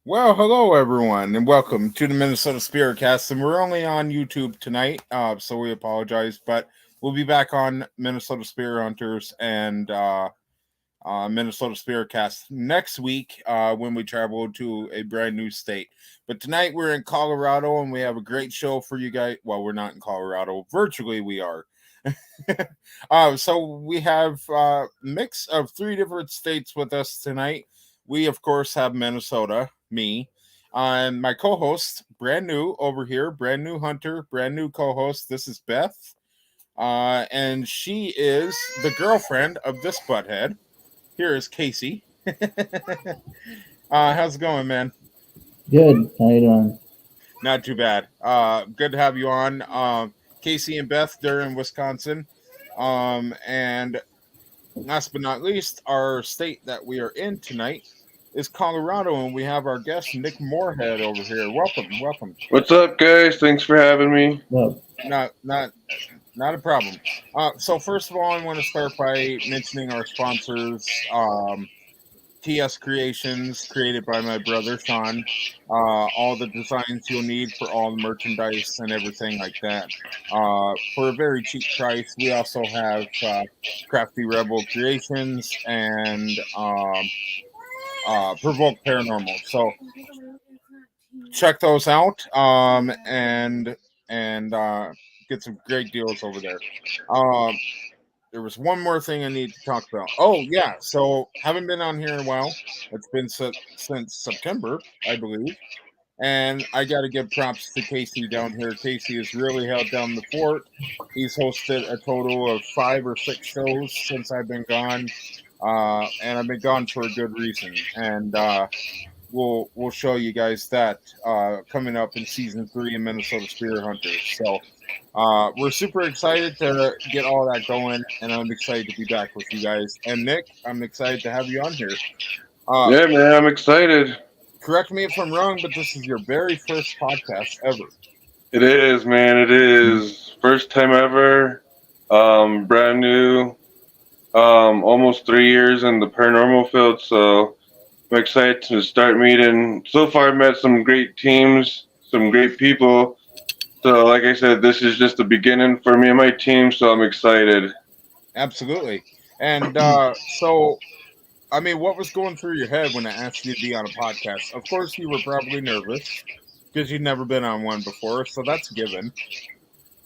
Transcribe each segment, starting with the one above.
Well, hello everyone, and welcome to the MNSpiritCast. And we're only on YouTube tonight, so we apologize, but we'll be back on Minnesota Spirit Hunters and Minnesota Spiritcast next week when we travel to a brand new state. But tonight we're in Colorado, and we have a great show for you guys. Well, we're not in Colorado. Virtually, we are. So we have a mix of three different states with us tonight. We, of course, have Minnesota, me, and my co-host, brand new over here, brand new hunter, brand new co-host. This is Beth, and she is the girlfriend of this butthead. Here is Casey. How's it going, man? Good. How you doing? Not too bad. Good to have you on. Casey and Beth, they're in Wisconsin. And last but not least, our state that we are in tonight is Colorado, and we have our guest Nick Morehead over here. Welcome. What's up, guys? Thanks for having me. Well, Not a problem. So first of all, I want to start by mentioning our sponsors. T&S Creations, created by my brother Sean. All the designs you'll need for all the merchandise and everything like that. For a very cheap price. We also have Crafty Rebel Creations and Provoke Paranormal. So check those out and get some great deals over there. There was one more thing I need to talk about. Oh, yeah. So, haven't been on here in a while. It's been since September, I believe. And I got to give props to Casey down here. Casey has really held down the fort. He's hosted a total of 5 or 6 shows since I've been gone. And I've been gone for a good reason. And we'll show you guys that coming up in season 3 of Minnesota Spirit Hunters. So, we're super excited to get all that going, and I'm excited to be back with you guys. And Nick, I'm excited to have you on here. Yeah, man, I'm excited. Correct me if I'm wrong, but this is your very first podcast ever. It is, man. It is. First time ever. Brand new. Almost 3 years in the paranormal field, so I'm excited to start meeting. So far, I've met some great teams, some great people. So, like I said, this is just the beginning for me and my team, so I'm excited. Absolutely. And so, I mean, what was going through your head when I asked you to be on a podcast? Of course, you were probably nervous because you'd never been on one before, so that's a given.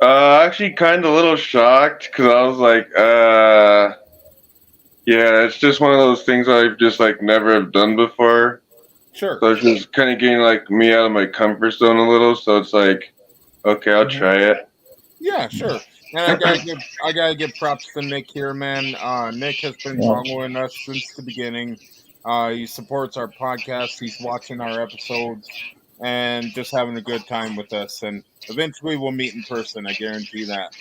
Actually, kind of a little shocked because I was like, yeah, it's just one of those things I've just like never have done before. Sure. So it's just kind of getting like me out of my comfort zone a little. So it's like, okay, I'll try it. Yeah, sure. And I gotta give props to Nick here, man. Nick has been following us since the beginning. He supports our podcast. He's watching our episodes and just having a good time with us. And eventually, we'll meet in person. I guarantee that.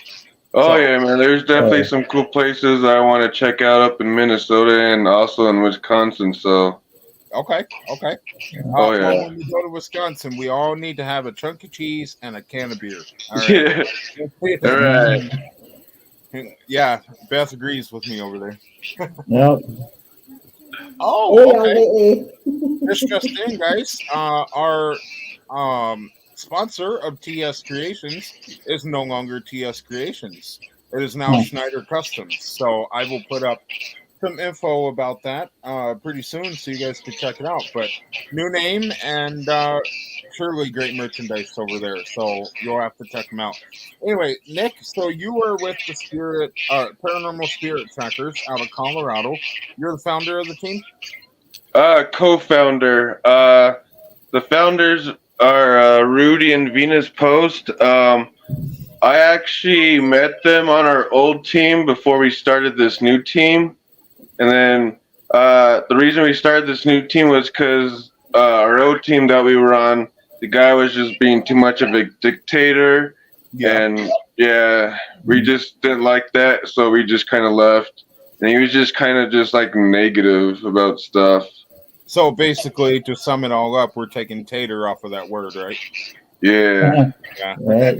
Oh, yeah, man. There's definitely some cool places I want to check out up in Minnesota and also in Wisconsin. So. Okay. Oh, yeah. Well, when we go to Wisconsin, we all need to have a chunk of cheese and a can of beer. All right. Yeah. All right. Yeah, Beth agrees with me over there. yep. Oh, okay. This just in, guys. Our sponsor of T&S Creations is no longer T&S Creations. It is now Schneider Customs. So I will put up some info about that pretty soon so you guys can check it out. But new name and surely great merchandise over there. So you'll have to check them out. Anyway, Nick, so you were with the Paranormal Spirit Trackers out of Colorado. You're the founder of the team? Co-founder. The founders are Rudy and Venus Post. I actually met them on our old team before we started this new team. And then the reason we started this new team was because our old team that we were on, the guy was just being too much of a dictator. Yeah. And, yeah, we just didn't like that, so we just kind of left. And he was just kind of just, like, negative about stuff. So, basically, to sum it all up, we're taking tater off of that word, right? Yeah. Right.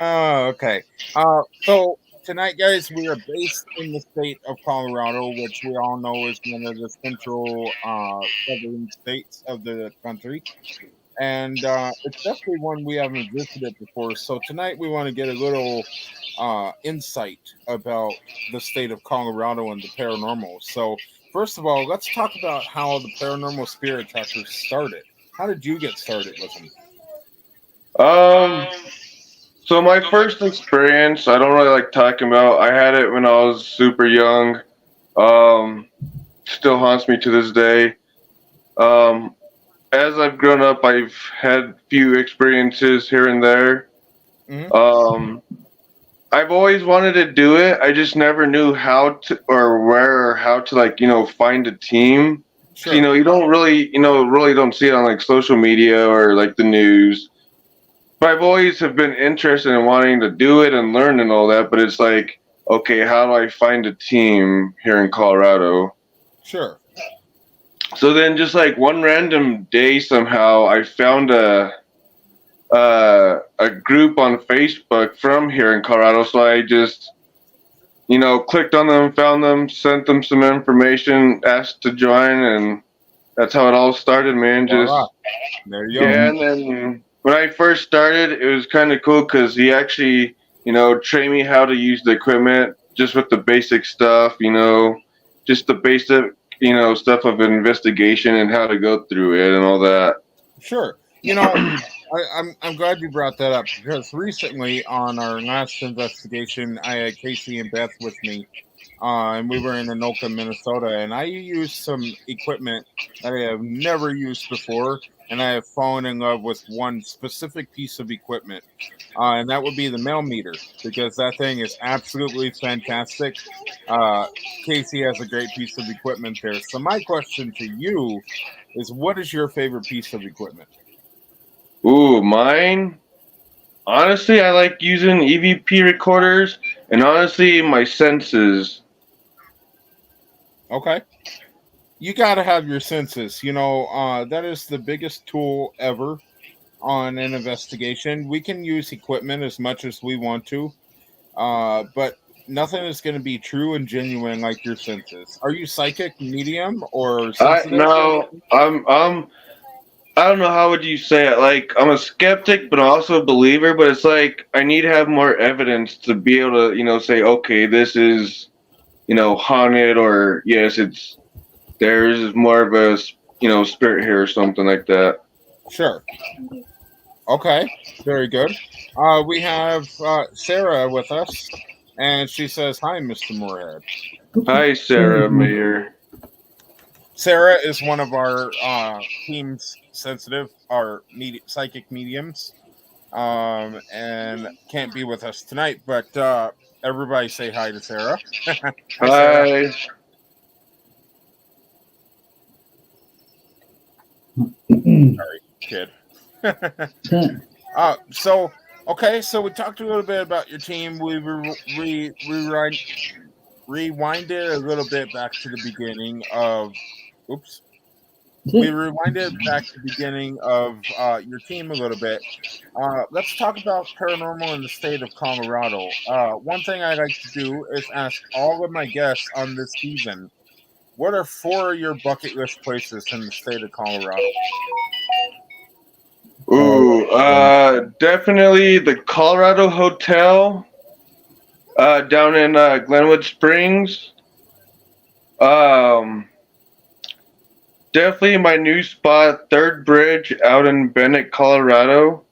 Oh, okay. So, tonight, guys, we are based in the state of Colorado, which we all know is one of the central southern states of the country. And it's definitely one we haven't visited before. So tonight we want to get a little insight about the state of Colorado and the paranormal. So first of all, let's talk about how the paranormal spirit trackers started. How did you get started with them? So my first experience, I don't really like talking about. I had it when I was super young. Um, Still haunts me to this day. Um, as I've grown up, I've had few experiences here and there. Mhm. I've always wanted to do it. I just never knew how to or where or how to find a team. 'Cause, Sure. you don't really don't see it on like social media or like the news. But I've always have been interested in wanting to do it and learn and all that. But it's like, okay, how do I find a team here in Colorado? Sure. So then, just like one random day, somehow I found a group on Facebook from here in Colorado. So I just clicked on them, found them, sent them some information, asked to join, and that's how it all started, man. Voila. Just There you go. yeah, and then when I first started, it was kind of cool because he actually, trained me how to use the equipment, just with the basic stuff, just the basic, stuff of investigation and how to go through it and all that. Sure. I'm glad you brought that up because recently on our last investigation, I had Casey and Beth with me, and we were in Anoka, Minnesota, and I used some equipment that I have never used before, and I have fallen in love with one specific piece of equipment, and that would be the mail meter because that thing is absolutely fantastic. Casey has a great piece of equipment there. So my question to you is, what is your favorite piece of equipment? Ooh, mine. Honestly, I like using EVP recorders, and honestly, my senses. Okay. You got to have your senses. That is the biggest tool ever on an investigation. We can use equipment as much as we want to, but nothing is going to be true and genuine like your senses. Are you psychic, medium, or I sensitive? no, I don't know how would you say it. Like I'm a skeptic, but also a believer. But it's like I need to have more evidence to be able to, say, okay, this is, haunted, or yes, there's more of a, spirit here or something like that. Sure. Okay. Very good. We have Sarah with us, and she says, "Hi, Mr. Morehead." Hi, Sarah Mayer. Sarah is one of our team's sensitive, our psychic mediums, and can't be with us tonight. But everybody say hi to Sarah. Hi, Sarah. Hi. Sorry, kid. So we talked a little bit about your team. We rewinded a little bit back to the beginning of. Oops. We rewinded back to the beginning of your team a little bit. Let's talk about paranormal in the state of Colorado. One thing I like to do is ask all of my guests on this season, what are 4 of your bucket list places in the state of Colorado? Ooh, definitely the Colorado Hotel, down in Glenwood Springs. Definitely my new spot, Third Bridge, out in Bennett, Colorado.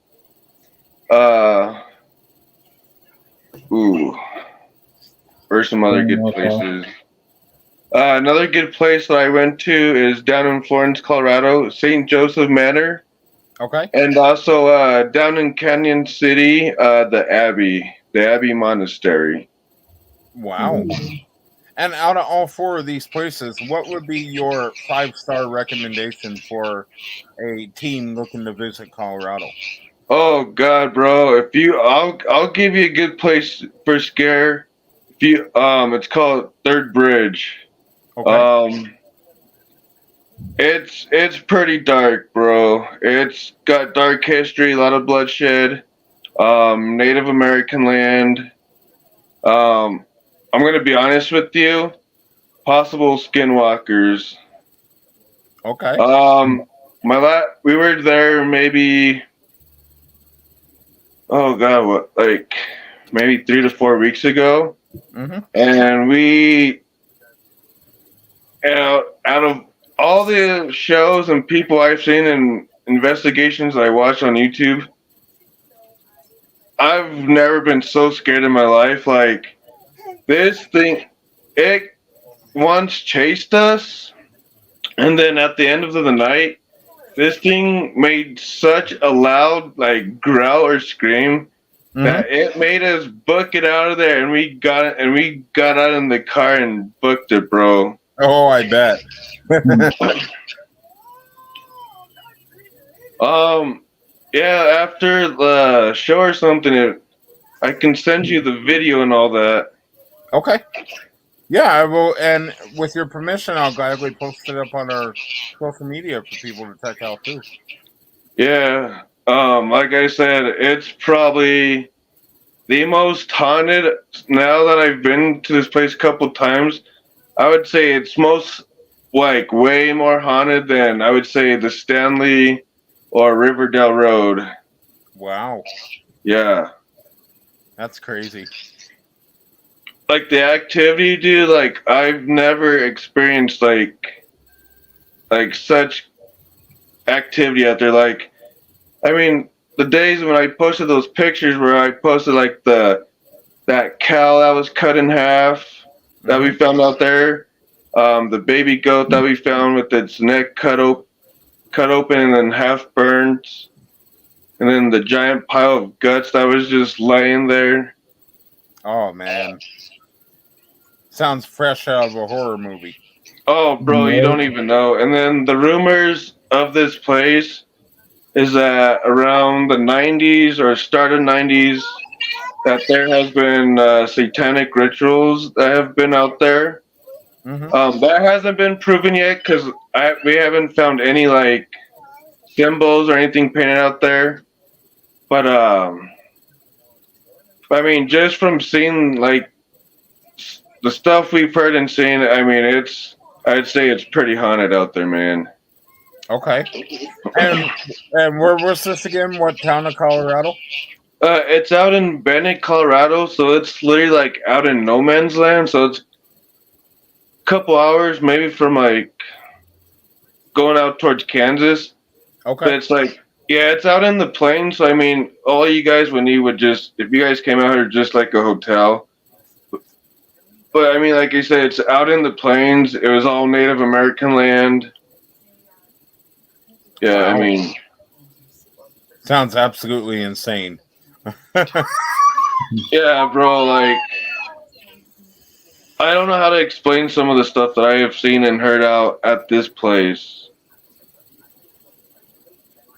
Ooh, or some other good places. Another good place that I went to is down in Florence, Colorado, St. Joseph Manor. Okay. And also down in Canyon City, the Abbey Monastery. Wow. And out of all 4 of these places, what would be your 5-star recommendation for a team looking to visit Colorado? Oh God, bro! I'll give you a good place for scare. It's called Third Bridge. Okay. It's pretty dark, bro. It's got dark history, a lot of bloodshed, Native American land. I'm going to be honest with you. Possible skinwalkers. Okay. We were there maybe, oh God, what, like maybe 3 to 4 weeks ago. Mm-hmm. And out of all the shows and people I've seen and investigations I watch on YouTube, I've never been so scared in my life. Like, this thing, it once chased us, and then at the end of the night, this thing made such a loud, like, growl or scream that it made us book it out of there, and we got out in the car and booked it, bro. Oh, I bet. Yeah, after the show or something, I can send you the video and all that. Okay. Yeah, I will. And with your permission, I'll gladly post it up on our social media for people to check out too. Yeah. Like I said, it's probably the most haunted. Now that I've been to this place a couple times, I would say it's like way more haunted than I would say the Stanley or Riverdale Road. Wow. Yeah. That's crazy. Like the activity, dude, like I've never experienced like such activity out there. Like, I mean, the days when I posted those pictures where I posted like that cow that was cut in half that we found out there, the baby goat that we found with its neck cut open and then half burned, and then the giant pile of guts that was just laying there. Oh man, sounds fresh out of a horror movie. Oh, bro, you don't even know. And then the rumors of this place is that around the 90s or start of 90s, that there has been satanic rituals that have been out there. That hasn't been proven yet because we haven't found any like symbols or anything painted out there. But I mean, just from seeing like the stuff we've heard and seen, I mean, I'd say it's pretty haunted out there, man. Okay. And where was this again? What town of Colorado? It's out in Bennett, Colorado, so it's literally like out in no man's land. So it's a couple hours maybe from like going out towards Kansas. Okay. But it's like, yeah, it's out in the plains. So I mean, all you guys would need would just, if you guys came out here, just like a hotel. But I mean, like I said, it's out in the plains. It was all Native American land. Yeah, Wow. I mean, sounds absolutely insane. Yeah, bro, like, I don't know how to explain some of the stuff that I have seen and heard out at this place.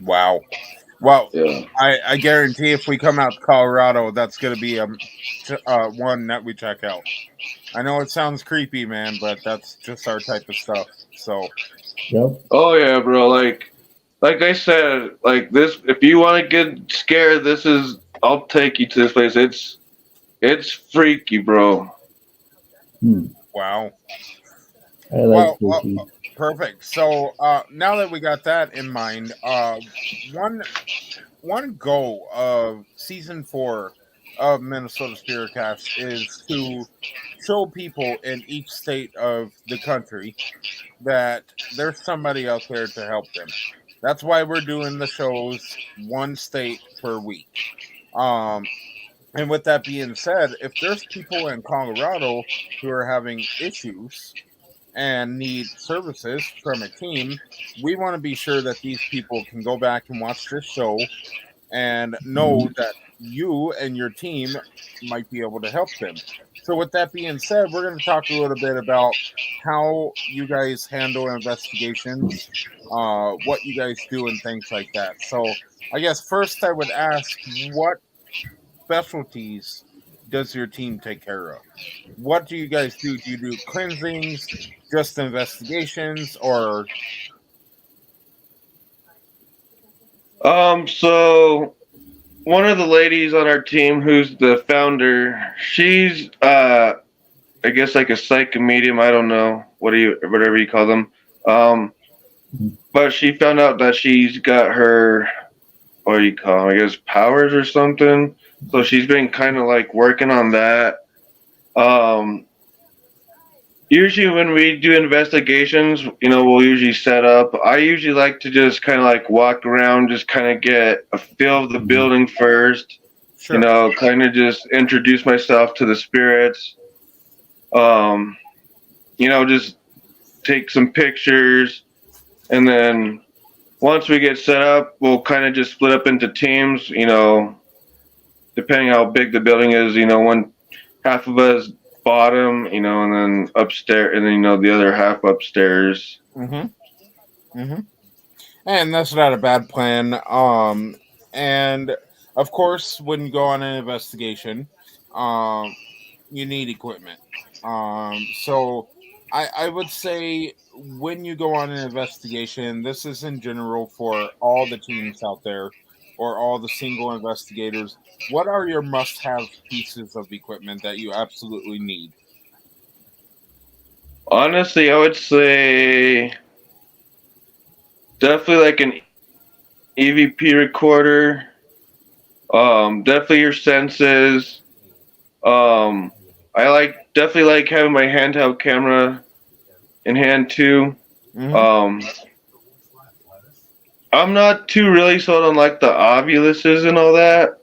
Wow. Well, Yeah. I guarantee if we come out to Colorado, that's going to be one that we check out. I know it sounds creepy, man, but that's just our type of stuff. So. Yep. Oh yeah, bro. Like I said, like this. If you want to get scared, I'll take you to this place. It's freaky, bro. Wow. I like freaky. Perfect. So now that we got that in mind, one goal of season 4 of MNSpiritCast is to show people in each state of the country that there's somebody out there to help them. That's why we're doing the shows one state per week. And with that being said, if there's people in Colorado who are having issues and need services from a team, we want to be sure that these people can go back and watch this show and know that you and your team might be able to help them. So with that being said, we're going to talk a little bit about how you guys handle investigations, what you guys do and things like that. So I guess first I would ask, what specialties does your team take care of? What do you guys do? Do you do cleansings, just investigations, or? So one of the ladies on our team, who's the founder, she's I guess like a psychic medium. I don't know whatever you call them. But she found out that she's got her, what do you call them, I guess powers or something. So she's been kind of like working on that. Um, Usually when we do investigations, we'll usually set up. I usually like to just kind of like walk around, just kind of get a feel of the building first. Sure. Kind of just introduce myself to the spirits. Um, just take some pictures, and then once we get set up, we'll kind of just split up into teams. Depending how big the building is. One half of us bottom, and then upstairs, and then the other half upstairs. And that's not a bad plan. And of course, when you go on an investigation, you need equipment. So I would say when you go on an investigation, this is in general for all the teams out there or all the single investigators. What are your must-have pieces of equipment that you absolutely need? Honestly, I would say definitely like an EVP recorder. Definitely your senses. I definitely like having my handheld camera in hand too. I'm not too really sold on like the Ovuluses and all that.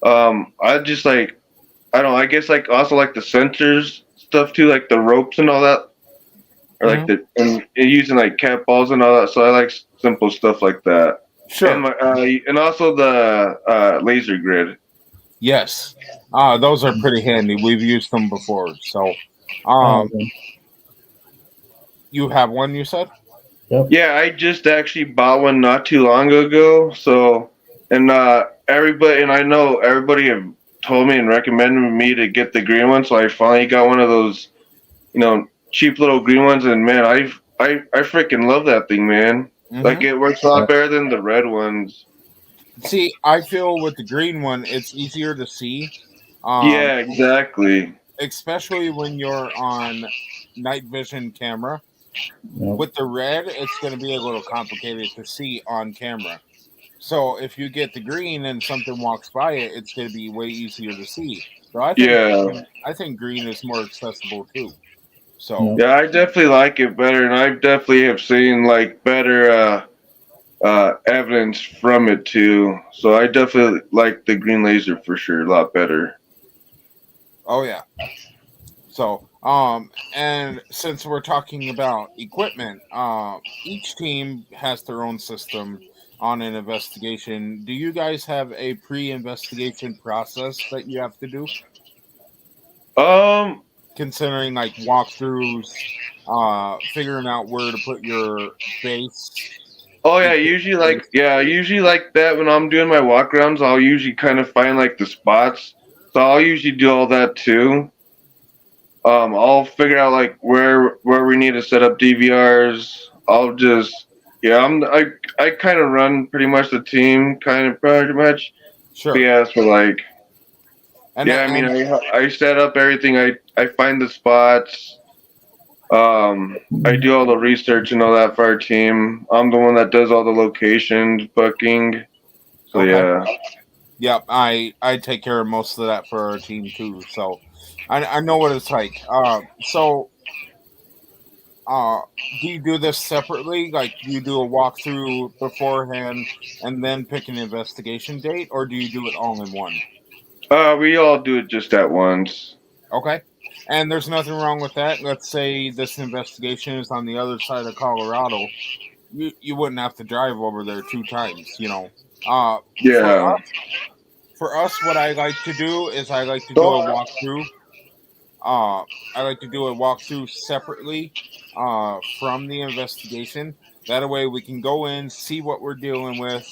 I just like, I don't know, I guess like also like the sensors stuff too, like the ropes and all that, or like and using like cat balls and all that. So I like simple stuff like that. Sure. And also the laser grid. Yes. Those are pretty handy. We've used them before. So, you have one, you said? Yep. Yeah, I just actually bought one not too long ago. So, and everybody, and I know everybody have told me and recommended me to get the green one. So I finally got one of those, cheap little green ones. And man, I freaking love that thing, man. Like it works a lot better than the red ones. See, I feel with the green one, it's easier to see. Yeah, exactly. Especially when you're on night vision camera. Yep. With the red, it's going to be a little complicated to see on camera. So if you get the green and something walks by it, it's going to be way easier to see. So I think green is more accessible too. So yeah, I definitely like it better, and I definitely have seen like better evidence from it too. So I definitely like the green laser for sure, a lot better. Oh yeah. So and since we're talking about equipment, each team has their own system on an investigation. Do you guys have a pre-investigation process that you have to do? Considering like walkthroughs, figuring out where to put your base. Oh yeah, usually like that when I'm doing my walk arounds, I'll usually kind of find like the spots. So I'll usually do all that too. I'll figure out like where we need to set up DVRs. I'll just I kind of run pretty much the team, kind of pretty much. Sure. But yeah, so like I set up everything. I find the spots. I do all the research and all that for our team. I'm the one that does all the locations, booking. So yeah. Yep, I take care of most of that for our team too. So I know what it's like. Do you do this separately? Like, do you do a walkthrough beforehand and then pick an investigation date, or do you do it all in one? We all do it just at once. Okay. And there's nothing wrong with that. Let's say this investigation is on the other side of Colorado. You wouldn't have to drive over there 2 times, Yeah. For us, what I like to do is I like to do a walkthrough. I like to do a walkthrough separately from the investigation. That way we can go in, see what we're dealing with,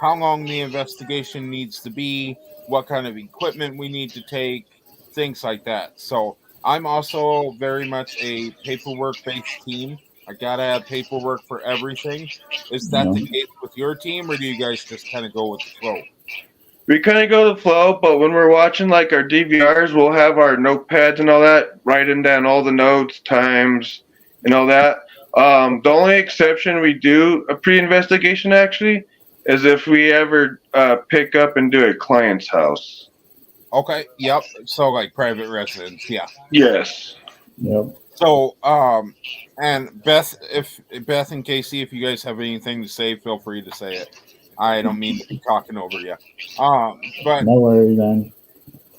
how long the investigation needs to be, what kind of equipment we need to take, things like that. So I'm also very much a paperwork-based team. I gotta have paperwork for everything. Is that the case with your team, or do you guys just kind of go with the flow? we kind of go with the flow, but when we're watching like our DVRs, we'll have our notepads and all that, writing down all the notes, times, and all that. The only exception we do a pre-investigation actually is if we ever pick up and do a client's house. Okay. Yep. So like private residence. Yeah. Yes. Yep. So, and Beth and Casey, if you guys have anything to say, feel free to say it. I don't mean to be talking over you. But No worries, then.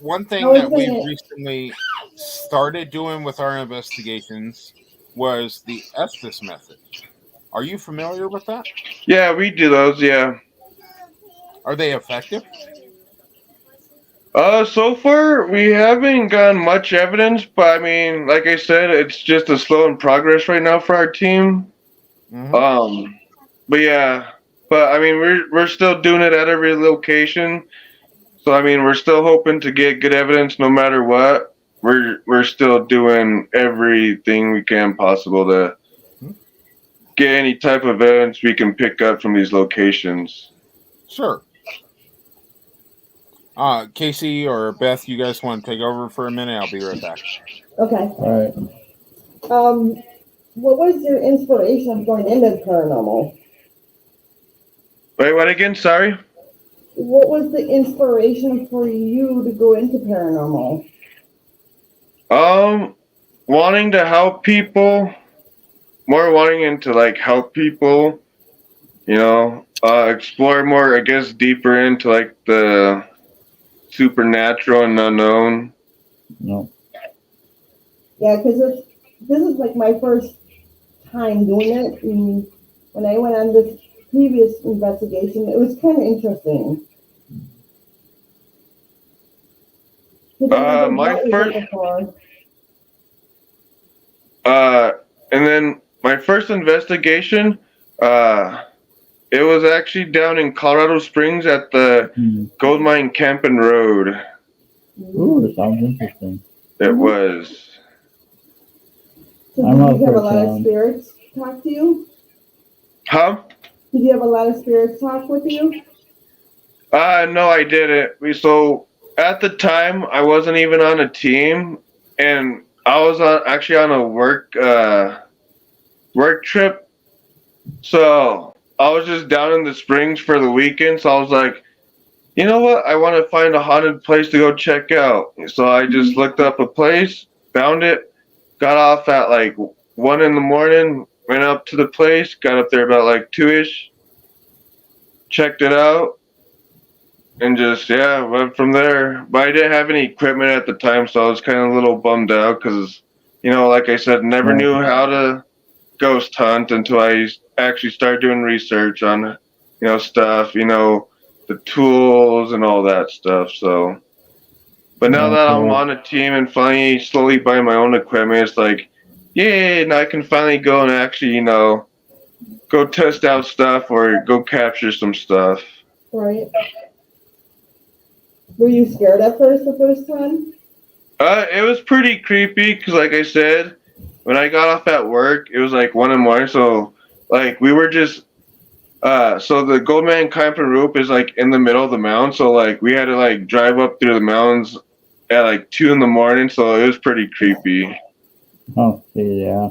one thing that we recently started doing with our investigations was the Estes method. Are you familiar with that? Yeah, we do those, yeah. Are they effective? So far we haven't gotten much evidence, but I mean, like I said, it's just a slow in progress right now for our team. Mm-hmm. But yeah, but I mean, we're still doing it at every location. So I mean, we're still hoping to get good evidence no matter what. We're still doing everything we can possible to get any type of evidence we can pick up from these locations. Sure. Casey or Beth, you guys want to take over for a minute? I'll be right back. Okay. All right. What was your inspiration of going into the paranormal? Wait, what again? Sorry? What was the inspiration for you to go into paranormal? Wanting to help people, more wanting to like help people, you know, explore more, I guess, deeper into like the supernatural and unknown. No. Yeah, because this is like my first time doing it. And when I went on this previous investigation, it was kind of interesting. My first, and then my first investigation, it was actually down in Colorado Springs at the Gold Mine Camping Road. Ooh, that sounds interesting. It was. So did you have a lot of spirits talk to you? Huh? Did you have a lot of spirits talk with you? No, I didn't. So at the time, I wasn't even on a team, and I was actually on a work trip. So I was just down in the Springs for the weekend. So I was like, you know what? I want to find a haunted place to go check out. So I just looked up a place, found it, got off at like 1 in the morning, went up to the place, got up there about like 2-ish, checked it out, and just, yeah, went from there. But I didn't have any equipment at the time, so I was kind of a little bummed out because, you know, like I said, never knew how to ghost hunt until I actually started doing research on, you know, stuff, you know, the tools and all that stuff. So, but now that I'm on a team and finally slowly buying my own equipment, it's like, yeah, now I can finally go and actually, you know, go test out stuff or go capture some stuff. Right. Were you scared at first the first time? It was pretty creepy because, like I said, when I got off at work, it was like 1 in the morning. So, like, we were just, so the Goldman Camping Rope is like in the middle of the mountain. So, like, we had to like drive up through the mountains at like 2 in the morning. So it was pretty creepy. Oh, yeah.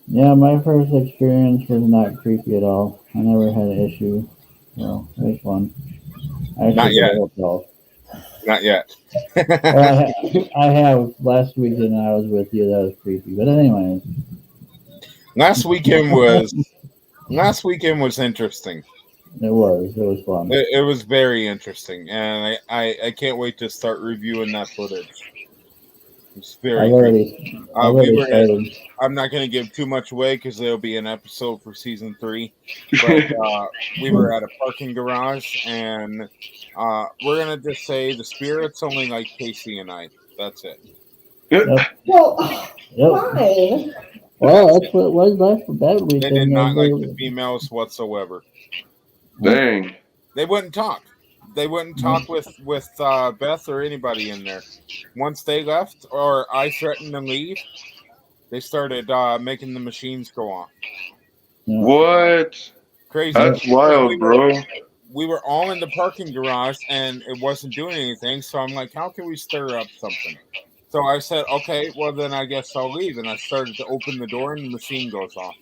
Yeah, my first experience was not creepy at all. I never had an issue. So, it was fun. Not yet. Not yet. I have last weekend I was with you. That was creepy. But anyways. Last weekend was interesting. It was fun. It was very interesting, and I can't wait to start reviewing that footage. It's very. I'm not going to give too much away because there'll be an episode for season 3. But we were at a parking garage, and we're going to just say the spirits only like Casey and I. That's it. Yep. Well, fine. Well, that's what it was last that weekend. They did not like the females whatsoever. Dang. They wouldn't talk. They wouldn't talk with Beth or anybody in there. Once they left, or I threatened to leave, they started making the machines go off. Yeah. What? Crazy. That's wild, bro. we were all in the parking garage and it wasn't doing anything. So I'm like, how can we stir up something? So I said, okay, well then I guess I'll leave. And I started to open the door and the machine goes off.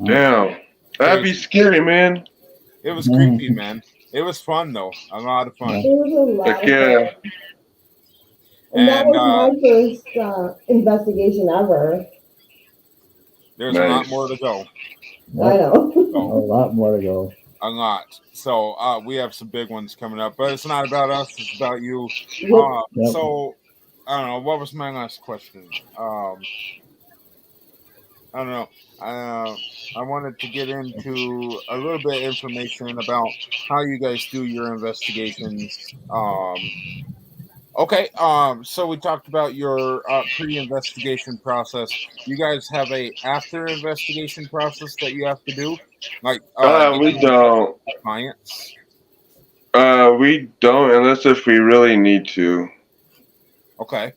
Damn. That'd be scary, man. It was creepy, man. It was fun though. A lot of fun. It was a lot Like, of yeah. fun. And that was my first investigation ever. There's a lot more to go. I know. A lot more to go. A lot. So we have some big ones coming up, but it's not about us. It's about you. Yep. So I don't know. What was my last question? I don't know. I wanted to get into a little bit of information about how you guys do your investigations. Okay. So we talked about your pre-investigation process. You guys have a after investigation process that you have to do, like we don't. Clients. We don't unless if we really need to. Okay.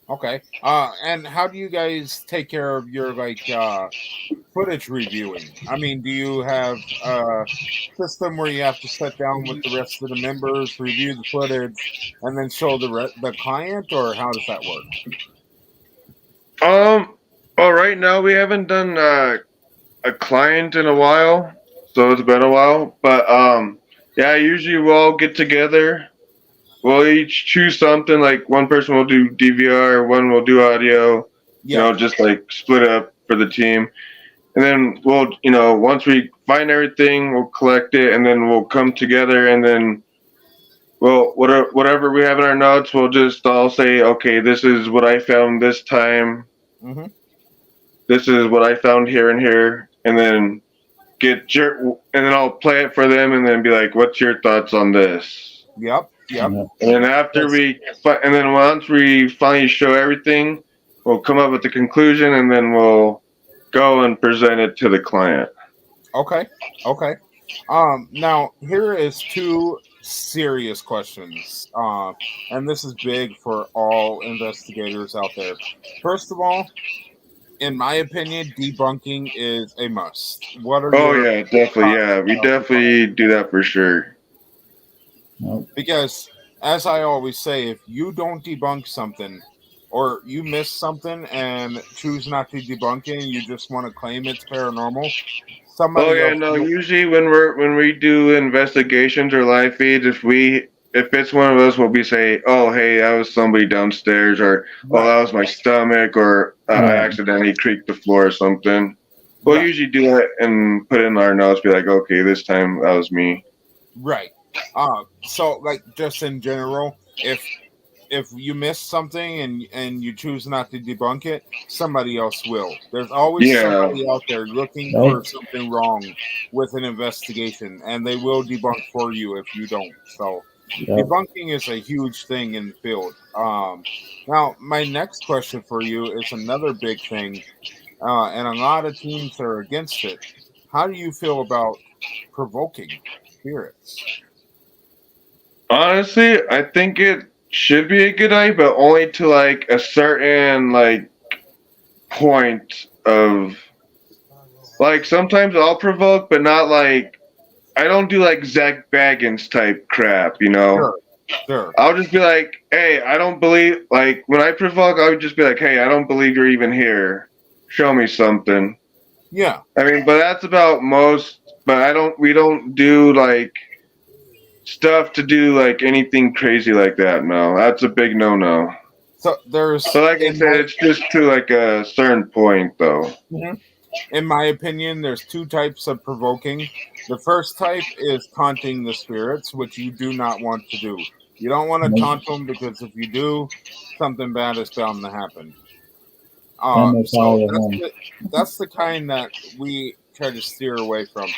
Okay. And how do you guys take care of your footage reviewing? I mean, do you have a system where you have to sit down with the rest of the members, review the footage, and then show the client, or how does that work? Well, right now we haven't done a client in a while, so it's been a while. But yeah, usually we'll all get together. We'll each choose something. Like one person will do DVR, one will do audio. You know, just like split up for the team. And then we'll, once we find everything, we'll collect it, and then we'll come together, and then, well, whatever we have in our notes, we'll just all say, okay, this is what I found this time. Mm-hmm. This is what I found here and here, and then and then I'll play it for them, and then be like, what's your thoughts on this? Yep. And then and then once we finally show everything, we'll come up with the conclusion, and then we'll go and present it to the client. Okay. Now here is two serious questions, and this is big for all investigators out there. First of all, in my opinion, debunking is a must. What are yeah, definitely. Yeah, we definitely do that for sure. Because, as I always say, if you don't debunk something, or you miss something and choose not to debunk it, and you just want to claim it's paranormal, somebody else usually when we do investigations or live feeds, if it's one of us, we'll say, oh, hey, that was somebody downstairs, or oh, that was my stomach, or I accidentally creaked the floor or something. We'll usually do that and put in our notes, be like, okay, this time that was me. Right. So like just in general, if you miss something and you choose not to debunk it, somebody else will. There's always somebody out there looking for something wrong with an investigation, and they will debunk for you if you don't. So debunking is a huge thing in the field. Now, my next question for you is another big thing, and a lot of teams are against it. How do you feel about provoking spirits? Honestly, I think it should be a good idea, but only to like a certain point of sometimes I'll provoke, but not like I don't do like Zach Baggins type crap, Sure. I'll just be like, hey, I don't believe when I provoke, I would just be like, hey, I don't believe you're even here. Show me something. Yeah. I mean, but that's about most. But we don't do stuff to do anything crazy like that. No, that's a big no. So like I said, it's just to a certain point though. Mm-hmm. In my opinion, there's two types of provoking. The first type is taunting the spirits, which you do not want to do. You don't want to taunt them, because if you do, something bad is bound to happen. That's the kind that we try to steer away from.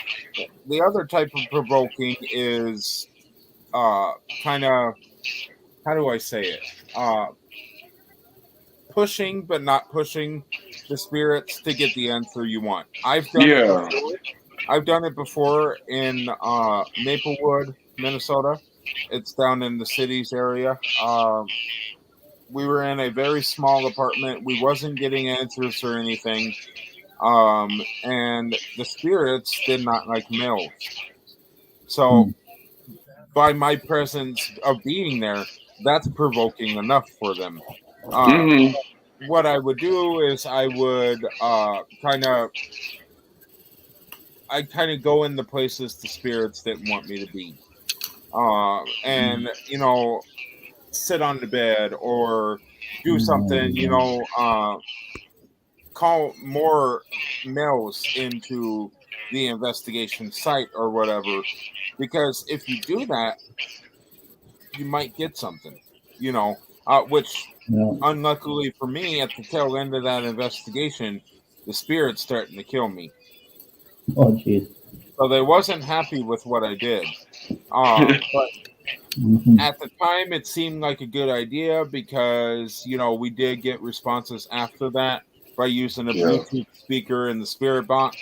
The other type of provoking is kind of, how do I say it? Pushing, but not pushing the spirits to get the answer you want. I've done it before in Maplewood, Minnesota. It's down in the cities area. We were in a very small apartment. We wasn't getting answers or anything. And the spirits did not like males. So by my presence of being there, that's provoking enough for them. Mm-hmm. What I would do is I would kind of go in the places the spirits didn't want me to be, and sit on the bed or do something, call more males into the investigation site or whatever, because if you do that, you might get something, which Yeah. unluckily for me, at the tail end of that investigation, the spirit's starting to kill me. Oh, jeez. So they wasn't happy with what I did. But at the time, it seemed like a good idea because, we did get responses after that by using a Bluetooth speaker in the spirit box.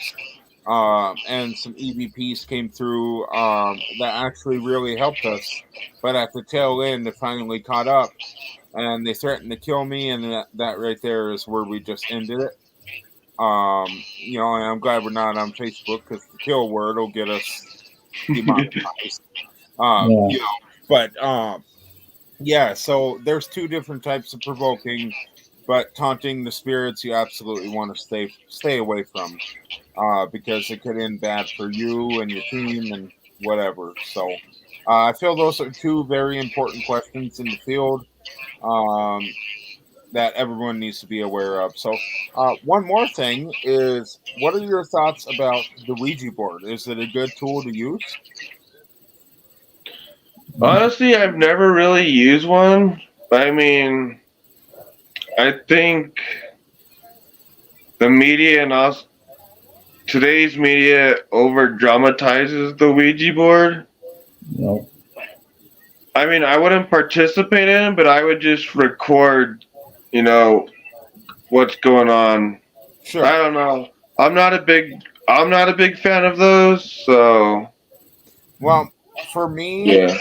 And some EVPs came through that actually really helped us. But at the tail end, it finally caught up. And they threatened to kill me, and that right there is where we just ended it. And I'm glad we're not on Facebook because the kill word will get us demonetized. But so there's two different types of provoking, but taunting the spirits you absolutely want to stay away from, because it could end bad for you and your team and whatever. So I feel those are two very important questions in the field that everyone needs to be aware of. So one more thing is, what are your thoughts about the Ouija board? Is it a good tool to use? Honestly, I've never really used one. I mean, I think the media and us today's media over dramatizes the Ouija board. Yep. I mean, I wouldn't participate in it, but I would just record, what's going on. Sure. I don't know. I'm not a big fan of those, so. Well, for me, Yeah.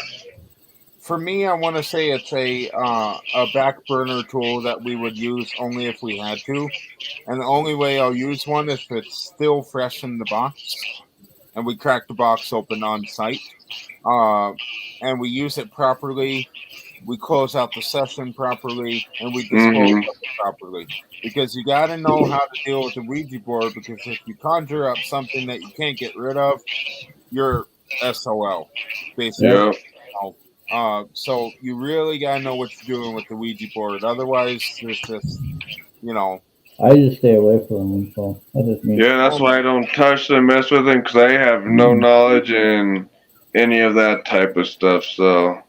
I want to say it's a back burner tool that we would use only if we had to, and the only way I'll use one is if it's still fresh in the box, and we crack the box open on site, and we use it properly. We close out the session properly, and we dispose of it properly. Because you got to know how to deal with the Ouija board, because if you conjure up something that you can't get rid of, you're SOL, basically. Yeah. So you really got to know what you're doing with the Ouija board. Otherwise, there's just, I just stay away from them, so that just means. Yeah, that's why I don't touch them, mess with them, because I have no knowledge in any of that type of stuff, so.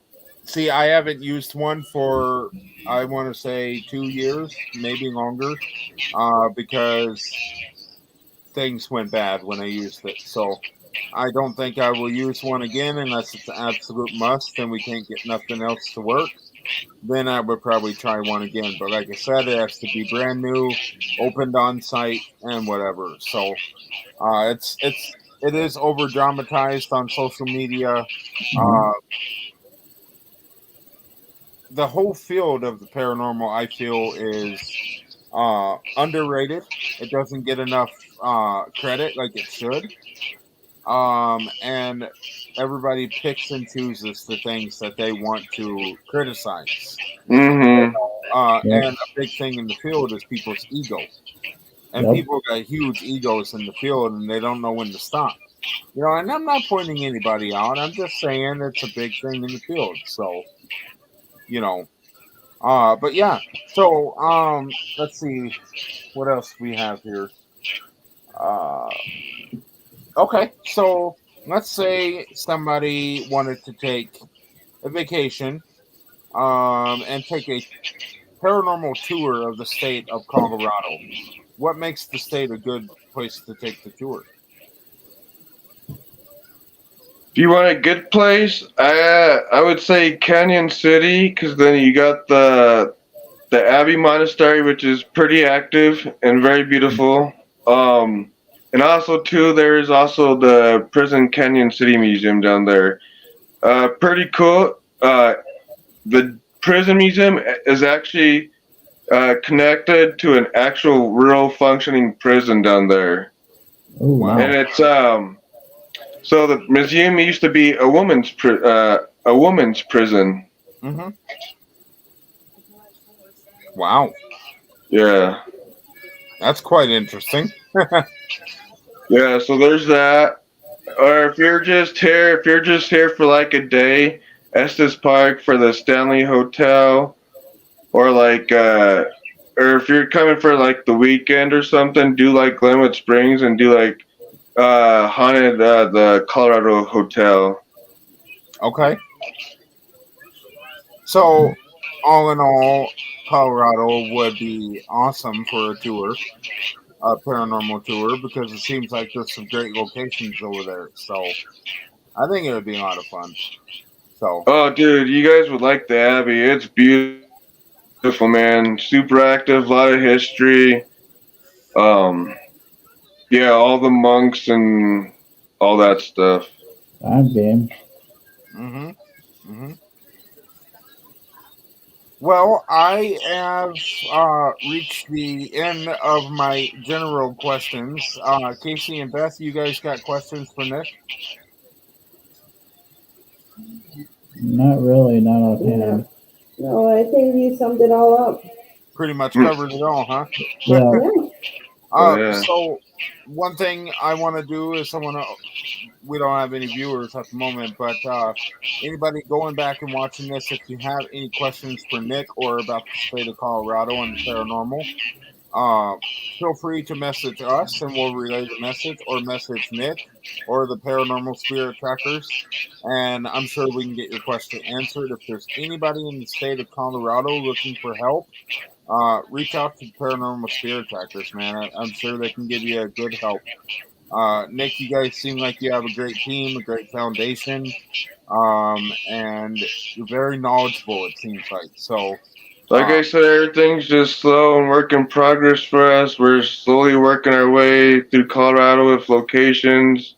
See, I haven't used one for, I want to say, 2 years, maybe longer, because things went bad when I used it. So I don't think I will use one again unless it's an absolute must and we can't get nothing else to work. Then I would probably try one again. But like I said, it has to be brand new, opened on site, and whatever. So it is over dramatized on social media. The whole field of the paranormal, I feel, is underrated. It doesn't get enough credit like it should. And everybody picks and chooses the things that they want to criticize. And a big thing in the field is people's ego. And people got huge egos in the field, and they don't know when to stop. And I'm not pointing anybody out. I'm just saying it's a big thing in the field. So, but yeah. So, let's see what else we have here. Okay, so let's say somebody wanted to take a vacation, and take a paranormal tour of the state of Colorado. What makes the state a good place to take the tour? If you want a good place, I would say Canyon City, because then you got the Abbey Monastery, which is pretty active and very beautiful. And also too, there is also the Prison Canyon City Museum down there. Pretty cool. The prison museum is actually connected to an actual real functioning prison down there. Oh, wow. And it's so the museum used to be a woman's prison. Mm-hmm. Wow, Yeah. that's quite interesting. Yeah, so there's that. Or if you're just here for like a day, Estes Park for the Stanley Hotel, or like or if you're coming for like the weekend or something, do like Glenwood Springs and do like haunted the Colorado Hotel. Okay. So, all in all, Colorado would be awesome for a tour, a paranormal tour, because it seems like there's some great locations over there. So, I think it would be a lot of fun. So, Oh, dude, you guys would like the Abbey. It's beautiful, man. Super active, a lot of history. Um, yeah, all the monks and all that stuff. I'm game. mm-hmm, mm-hmm. Well, I have reached the end of my general questions. Casey and Beth, you guys got questions for Nick? Not really, not offhand. No, I think you summed it all up. Pretty much covered it all, huh? Yeah. Yeah. So one thing I want to do is we don't have any viewers at the moment, but anybody going back and watching this, if you have any questions for Nick or about the state of Colorado and the paranormal, feel free to message us and we'll relay the message, or message Nick or the Paranormal Spirit Trackers, and I'm sure we can get your question answered. If there's anybody in the state of Colorado looking for help, reach out to the Paranormal Spirit Trackers, man. I'm sure they can give you a good help. Nick, you guys seem like you have a great team, a great foundation, and you're very knowledgeable, it seems like. So, Like I said, everything's just slow and work in progress for us. We're slowly working our way through Colorado with locations.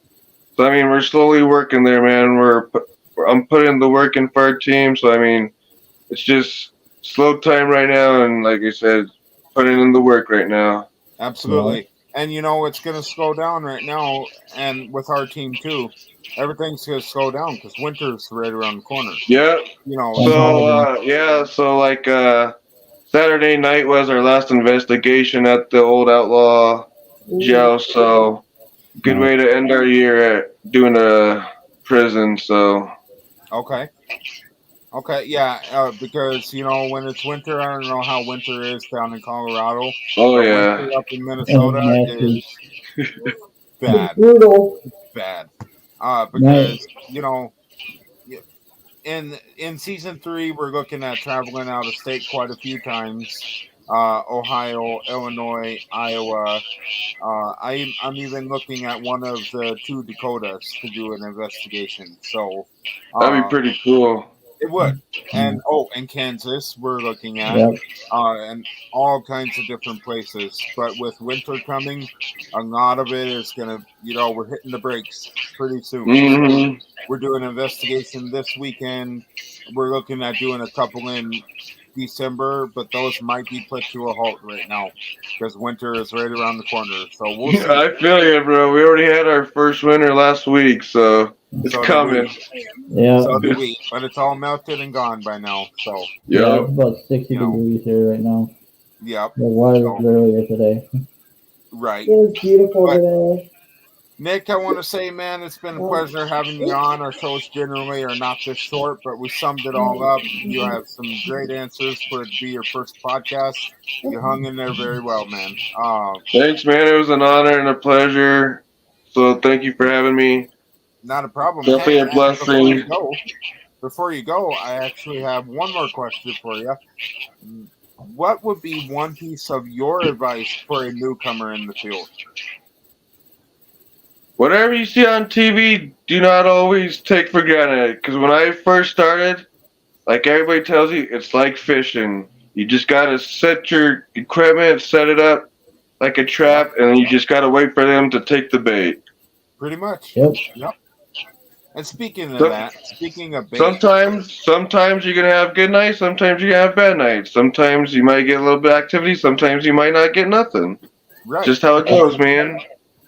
So, I mean, we're slowly working there, man. I'm putting the work in for our team. So, I mean, it's just slow time right now. And like I said, putting in the work right now. absolutely. Yeah. And, it's going to slow down right now. And with our team, too, everything's going to slow down because winter's right around the corner. Yeah. So, So, like, Saturday night was our last investigation at the old outlaw jail. So, good way to end our year at doing a prison. So, okay, yeah, because when it's winter, I don't know how winter is down in Colorado. Oh yeah, winter up in Minnesota is bad, brutal, bad. Because in season 3, we're looking at traveling out of state quite a few times. Ohio, Illinois, Iowa. I'm even looking at one of the 2 Dakotas to do an investigation. So that'd be pretty cool. It would. And Kansas we're looking at. And all kinds of different places. But with winter coming, a lot of it is gonna we're hitting the brakes pretty soon. Mm-hmm. So we're doing an investigation this weekend. We're looking at doing a couple in December, but those might be put to a halt right now because winter is right around the corner. So we'll see. I feel you, bro. We already had our first winter last week, so it's coming. Yeah. So do we, but it's all melted and gone by now. So yeah, it's about 60 degrees here right now. Yep. The was earlier today. Right. It was beautiful today. Nick, I want to say, man, it's been a pleasure having you on. Our shows generally are not this short, but we summed it all up. You have some great answers for it to be your first podcast. You hung in there very well, man. Thanks, man. It was an honor and a pleasure. So thank you for having me. Not a problem. Definitely a blessing. Before you go, I actually have one more question for you. What would be one piece of your advice for a newcomer in the field? Whatever you see on TV, do not always take for granted. Because when I first started, like everybody tells you, it's like fishing. You just got to set your equipment, set it up like a trap, and you just got to wait for them to take the bait. Pretty much. Yep. And speaking of So- that, speaking of bait, Sometimes you're gonna have good nights. Sometimes you're gonna have bad nights. Sometimes you might get a little bit of activity. Sometimes you might not get nothing. right? Just how it goes, man.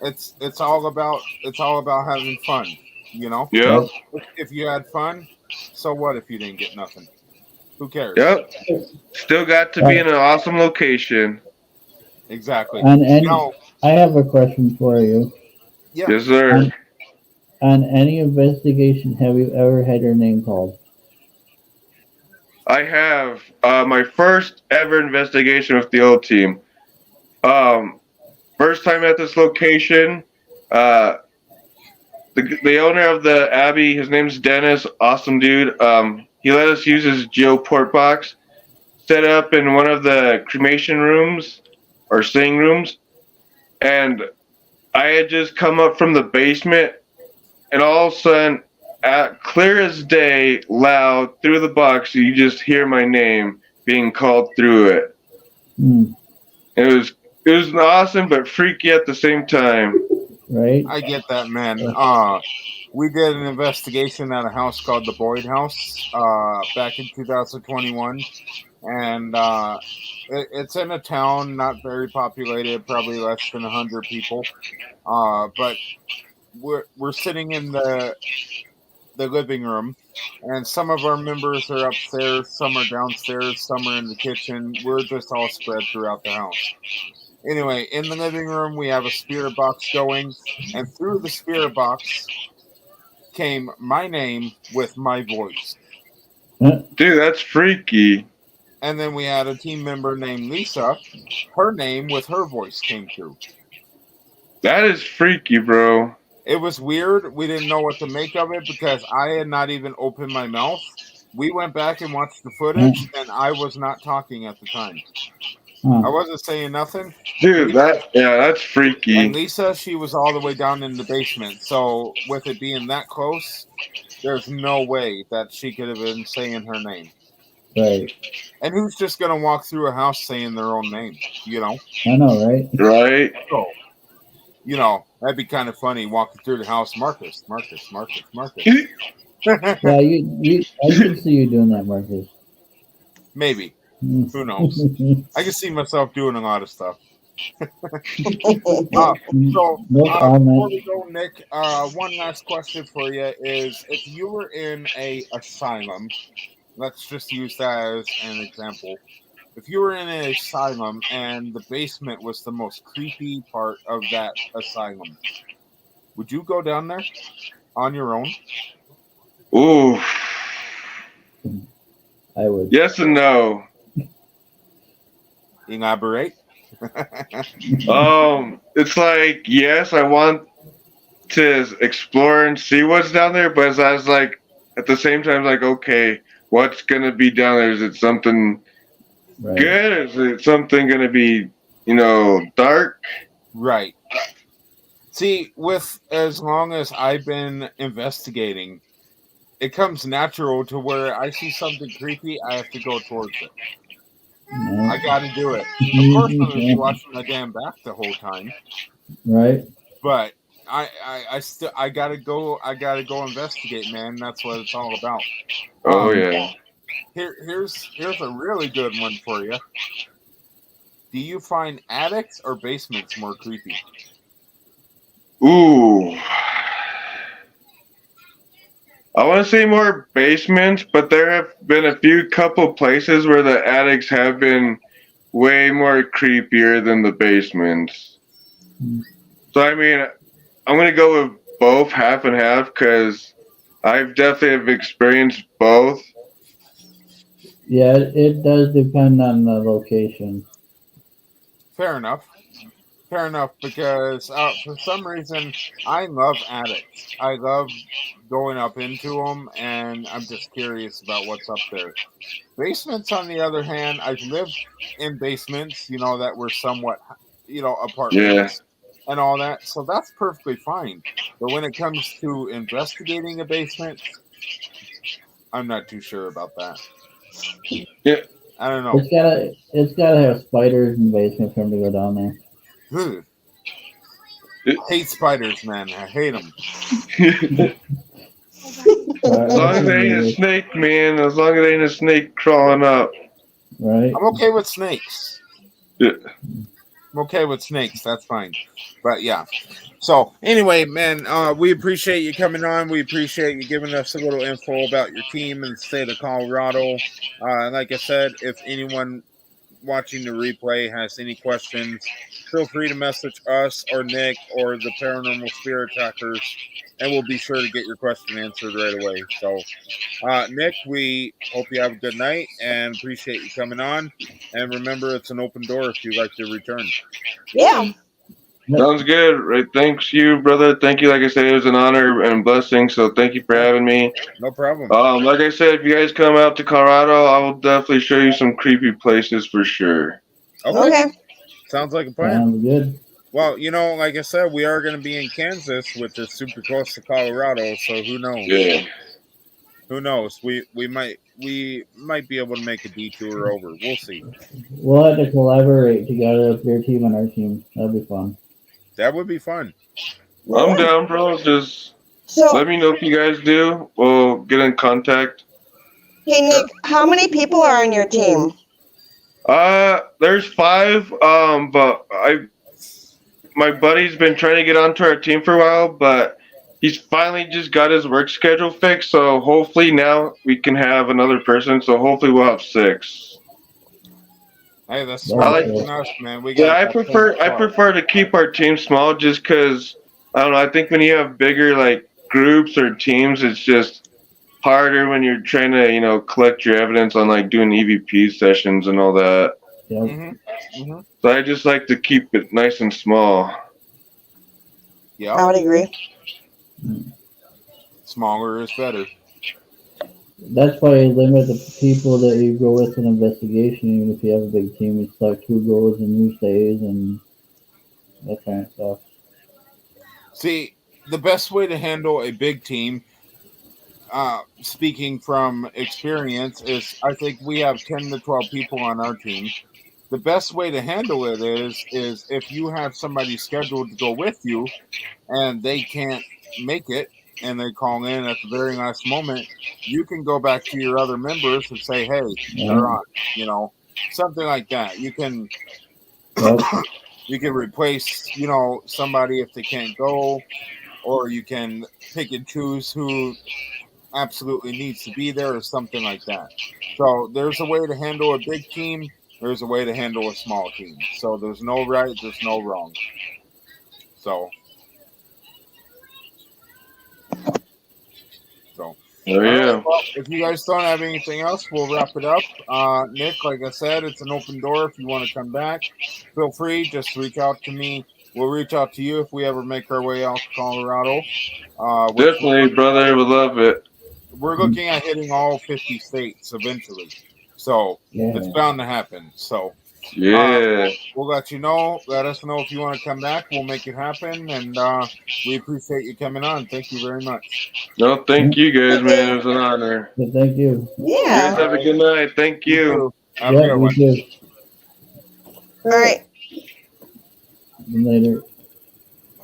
It's all about having fun, you know. Yep. If you had fun, so what if you didn't get nothing? Who cares? Yep. Still got to be in an awesome location. Exactly. And No, I have a question for you. yeah. Yes, sir. On any investigation, have you ever had your name called? I have my first ever investigation with the old team. First time at this location. The owner of the Abbey, his name's Dennis, awesome dude. He let us use his geoport box, set up in one of the cremation rooms or sitting rooms, and I had just come up from the basement, and all of a sudden, clear as day, loud through the box, you just hear my name being called through it. Hmm. It was awesome but freaky at the same time. Right? I get that, man. We did an investigation at a house called the Boyd House back in 2021, and it's in a town not very populated, probably less than 100 people. But we're sitting in the living room, and some of our members are upstairs, some are downstairs, some are in the kitchen. We're just all spread throughout the house. Anyway, in the living room, we have a spirit box going, and through the spirit box came my name with my voice. Dude, that's freaky. And then we had a team member named Lisa. Her name with her voice came through. That is freaky, bro. It was weird. We didn't know what to make of it because I had not even opened my mouth. We went back and watched the footage, and I was not talking at the time. I wasn't saying nothing. Dude, that's freaky. And Lisa, she was all the way down in the basement. So with it being that close, there's no way that she could have been saying her name. Right. And who's just going to walk through a house saying their own name, you know? I know, right? Right? So, you know, that'd be kind of funny walking through the house, Marcus. Yeah, I can see you doing that, Marcus. Maybe. Who knows? I can see myself doing a lot of stuff. Before we go, Nick, one last question for you is: if you were in a asylum, let's just use that as an example. If you were in an asylum and the basement was the most creepy part of that asylum, would you go down there on your own? Ooh. I would. Yes and no. Elaborate. It's like, yes, I want to explore and see what's down there, but I was like, at the same time, like, okay, what's gonna be down there? Is it something good? Or is it something gonna be, dark? Right. See, with as long as I've been investigating, it comes natural to where I see something creepy, I have to go towards it. No. I got to do it. Of course, I'm going to be watching my damn back the whole time. Right. But I got to go. I got to go investigate, man. That's what it's all about. Oh yeah. Here's a really good one for you. Do you find attics or basements more creepy? Ooh. I want to say more basements, but there have been a few couple places where the attics have been way more creepier than the basements. So, I mean, I'm going to go with both, half and half, because I've definitely have experienced both. Yeah, it does depend on the location. Fair enough, because for some reason, I love attics. I love going up into them, and I'm just curious about what's up there. Basements, on the other hand, I've lived in basements, that were somewhat, apartments and all that, so that's perfectly fine. But when it comes to investigating a basement, I'm not too sure about that. Yeah. I don't know. It's gotta have spiders in the basement for him to go down there. I hate spiders, man. I hate them. As long as there ain't a snake, man. As long as there ain't a snake crawling up. Right. I'm okay with snakes. Yeah. I'm okay with snakes. That's fine. But yeah. So anyway, man, we appreciate you coming on. We appreciate you giving us a little info about your team in the state of Colorado. Like I said, if anyone watching the replay has any questions, feel free to message us or Nick or the Paranormal Spirit Trackers, and we'll be sure to get your question answered right away. So, Nick, we hope you have a good night and appreciate you coming on. And remember, it's an open door if you'd like to return. Yeah. Sounds good. Right. Thanks you, brother. Thank you. Like I said, it was an honor and blessing. So thank you for having me. No problem. Like I said, if you guys come out to Colorado, I will definitely show you some creepy places for sure. Okay. Sounds like a plan. Sounds good. Well, like I said, we are going to be in Kansas, which is super close to Colorado. So who knows? Yeah. Who knows? We might be able to make a detour over. We'll see. We'll have to collaborate together with your team and our team. That'd be fun. That would be fun. I'm down, bro. Just So, let me know if you guys do. We'll get in contact. hey, Nick, how many people are on your team? There's 5. But my buddy's been trying to get onto our team for a while, but he's finally just got his work schedule fixed. So hopefully now we can have another person. So hopefully we'll have 6. Hey, that's I smart than us, man. I prefer to keep our team small just because I don't know. I think when you have bigger like groups or teams, it's just harder when you're trying to collect your evidence on like doing EVP sessions and all that. Yep. Mm-hmm. So I just like to keep it nice and small. Yeah, I would agree. Smaller is better. That's why you limit the people that you go with an investigation. Even if you have a big team, it's like who goes and who stays and that kind of stuff. See, the best way to handle a big team, speaking from experience, is I think we have 10 to 12 people on our team. The best way to handle it is if you have somebody scheduled to go with you and they can't make it and they call in at the very last moment, you can go back to your other members and say, hey, they're on, something like that. You can you can replace, somebody if they can't go, or you can pick and choose who absolutely needs to be there or something like that. So there's a way to handle a big team. There's a way to handle a small team. So there's no right, there's no wrong. So. Oh, yeah. Right, well, if you guys don't have anything else, we'll wrap it up. Nick, like I said, it's an open door. If you want to come back, feel free. Just reach out to me. We'll reach out to you if we ever make our way out to Colorado. Definitely, brother. Would love it. We're looking at hitting all 50 states eventually. So it's bound to happen. So we'll let you know. Let us know if you want to come back. We'll make it happen. And we appreciate you coming on. Thank you very much. No, thank you guys, man. It was an honor. Well, thank you. You Yeah. guys have a good night. Thank you. Have a good one. Too. All right. Later.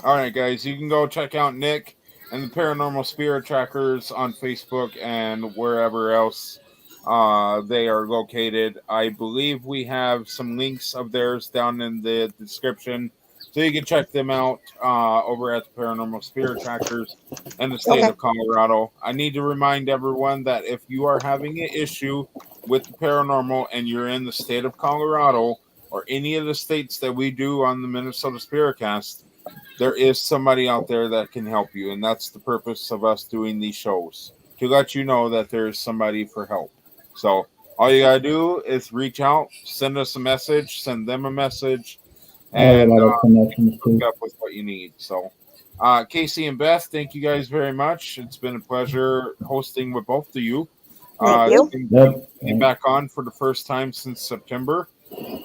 All right, guys. You can go check out Nick and the Paranormal Spirit Trackers on Facebook and wherever else they are located. I believe we have some links of theirs down in the description, so you can check them out over at the Paranormal Spirit Trackers in the state of Colorado. I need to remind everyone that if you are having an issue with the paranormal and you're in the state of Colorado or any of the states that we do on the Minnesota SpiritCast, there is somebody out there that can help you, and that's the purpose of us doing these shows, to let you know that there's somebody for help. So all you gotta do is reach out, send us a message, send them a message, and hook up with what you need. So Casey and Beth, thank you guys very much. It's been a pleasure hosting with both of you. Thank you. It's been getting back on for the first time since September.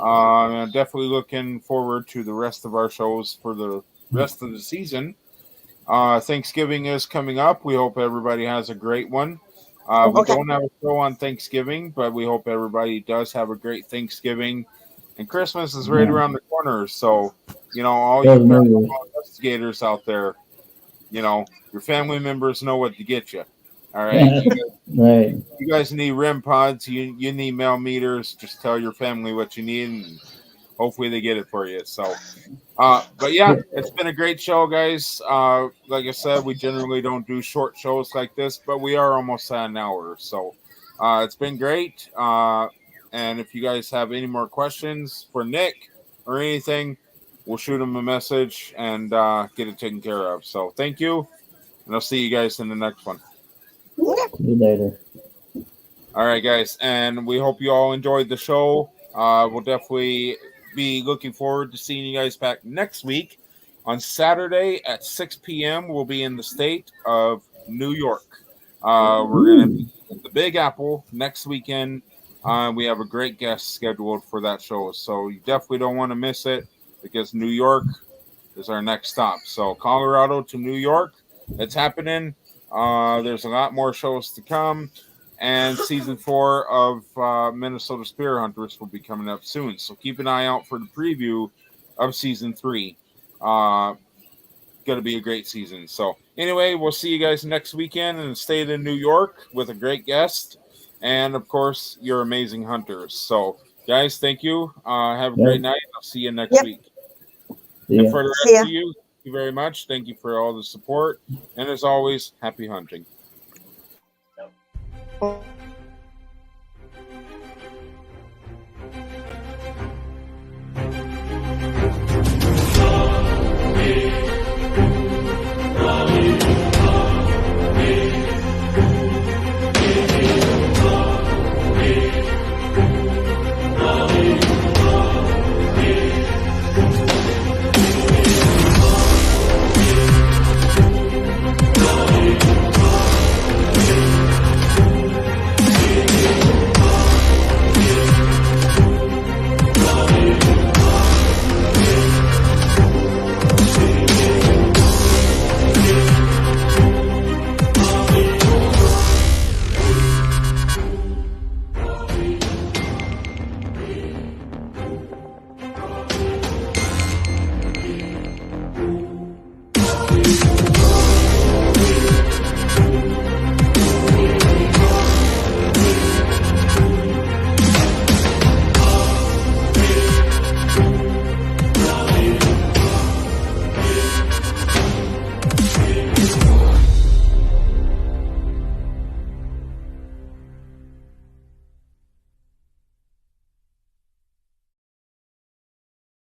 I'm definitely looking forward to the rest of our shows for the rest of the season. Thanksgiving is coming up. We hope everybody has a great one. We don't have a show on Thanksgiving, but we hope everybody does have a great Thanksgiving. And Christmas is right around the corner. So, all you paranormal investigators out there, your family members know what to get you. All right. Right. You guys need REM pods. You need mail meters. Just tell your family what you need, and hopefully they get it for you. So, but yeah, it's been a great show, guys. Like I said, we generally don't do short shows like this, but we are almost at an hour. So, it's been great. And if you guys have any more questions for Nick or anything, we'll shoot him a message and get it taken care of. So, thank you, and I'll see you guys in the next one. See you later. All right, guys, and we hope you all enjoyed the show. We'll definitely be looking forward to seeing you guys back next week on Saturday at 6 p.m. We'll be in the state of New York. We're going to be at the Big Apple next weekend. We have a great guest scheduled for that show, so you definitely don't want to miss it because New York is our next stop. So Colorado to New York, it's happening. There's a lot more shows to come. And season 4 of Minnesota Spirit Hunters will be coming up soon. So keep an eye out for the preview of season 3. Going to be a great season. So anyway, we'll see you guys next weekend in the state of New York with a great guest. And of course, your amazing hunters. So guys, thank you. Have a great night. I'll see you next week. And for the rest of you, thank you very much. Thank you for all the support. And as always, happy hunting.